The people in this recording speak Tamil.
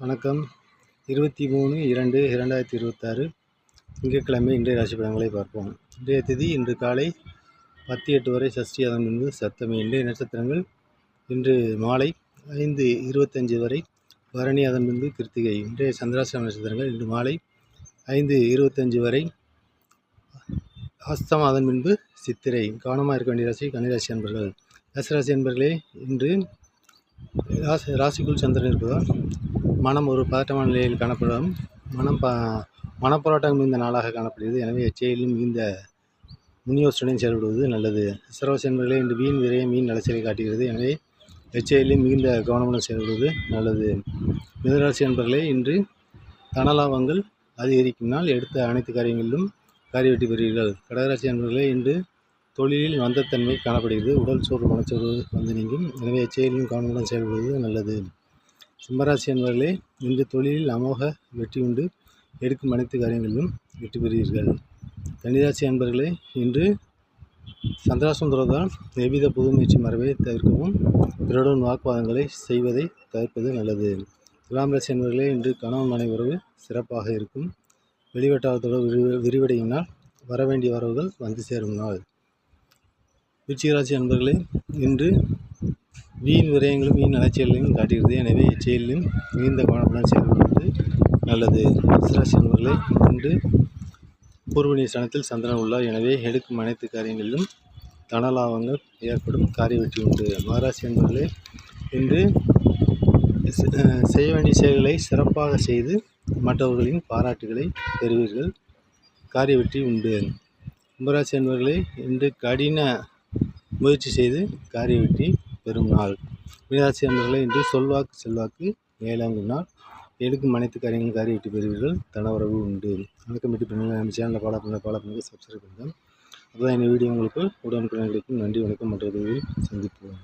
வணக்கம். 23/2/2026 திங்கட்கிழமை இன்றைய ராசி பலன்களை பார்ப்போம். இன்றைய திதி இன்று காலை 10:08 வரை சஷ்டி, அதன் பின்பு சப்தமி. இன்றைய நட்சத்திரங்கள் இன்று மாலை 5:25 வரை பரணி, அதன் பின்பு கிருத்திகை. இன்றைய சந்திராஷ்டம நட்சத்திரங்கள் இன்று மாலை 5:25 வரை ஹஸ்தம், அதன் பின்பு சித்திரை. கவனமாக இருக்க வேண்டிய ராசி கன்னிராசி அன்பர்கள். மேசராசி அன்பர்களே, இன்று ராசிக்குள் சந்திரன் இருப்பதால் மனம் ஒரு பதட்டமான நிலையில் காணப்படும். மனப்போராட்டம் மிகுந்த நாளாக காணப்படுகிறது. எனவே எச்செயலிலும் மிகுந்த முன்யோசனையும் செயல்படுவது நல்லது. ரிஷபராசி அன்பர்களே, இன்று வீண் விரயம் மீன் அலைச்சலை காட்டுகிறது. எனவே எச்செயலிலும் மிகுந்த கவனமுடன் செயல்படுவது நல்லது. மிதுனராசி அன்பர்களே, இன்று தனலாபங்கள் அதிகரிக்கும் நாள். எடுத்த அனைத்து காரியங்களிலும் காரிய வெற்றி பெறுவீர்கள். கடகராசி அன்பர்களே, இன்று தொழிலில் மந்தத்தன்மை காணப்படுகிறது. உடல் சோர்வு, மனச்சோர்வு வந்து நீங்கும். எனவே எச்செயலிலும் கவனமுடன் செயல்படுவது நல்லது. சிம்மராசி அன்பர்களே, இன்று தொழிலில் அமோக வெற்றி உண்டு. எடுக்கும் அனைத்து காரியங்களிலும் வெற்றி பெறுவீர்கள். கன்னிராசி அன்பர்களே, இன்று சந்திராஷ்டமம் தொடர்பால் எவ்வித புது முயற்சி மரபை தவிர்க்கவும், பிறருடன் வாக்குவாதங்களை செய்வதை தவிர்ப்பது நல்லது. துலாம் ராசி அன்பர்களே, இன்று கணவன் மனைவி உறவு சிறப்பாக இருக்கும். வெளிவட்டாரத்தோடு விரிவடையினால் வரவேண்டிய வரவுகள் வந்து சேரும் நாள். விருச்சிகராசி அன்பர்களே, இன்று வீண் விரயங்களும் வீண் அலைச்சல்களையும் காட்டுகிறது. எனவே இச்செயலிலும் மிகுந்த கவனத்துடன் செயல்படுவது நல்லது. மிருச்சிகராசி அன்பர்களே, இன்று பூர்வ ஸ்தானத்தில் சந்திரன் உள்ளார். எனவே எடுக்கும் அனைத்து காரியங்களிலும் தனலாபங்கள் ஏற்படும். காரிய வெற்றி உண்டு. மகராசி அன்பர்களே, இன்று செய்ய வேண்டிய செயல்களை சிறப்பாக செய்து மற்றவர்களின் பாராட்டுகளை பெறுவீர்கள். காரிய வெற்றி உண்டு. கும்பராசி அன்பர்களே, இன்று கடின முயற்சி செய்து காரிய வெற்றி பெறும் நாள். மீனராசி அன்பர்களே, இன்று சொல்வாக்கு செல்வாக்கு மேலோங்கும் நாள். எடுக்கும் அனைத்து காரியங்களும் காரிய வெற்றி பெறுவீர்கள். தனவரவு உண்டு. வணக்கம். வீட்டு பெண்கள் நம்ம சேனலில் ஃபாலோ பண்ணுங்கள், சப்ஸ்கிரைப் பண்ணுங்கள். அப்போ தான் இந்த வீடியோ உங்களுக்கு உடனுக்குடன் கிடைக்கும். நன்றி, வணக்கம். மற்ற வீடியோவில் சந்திப்போம்.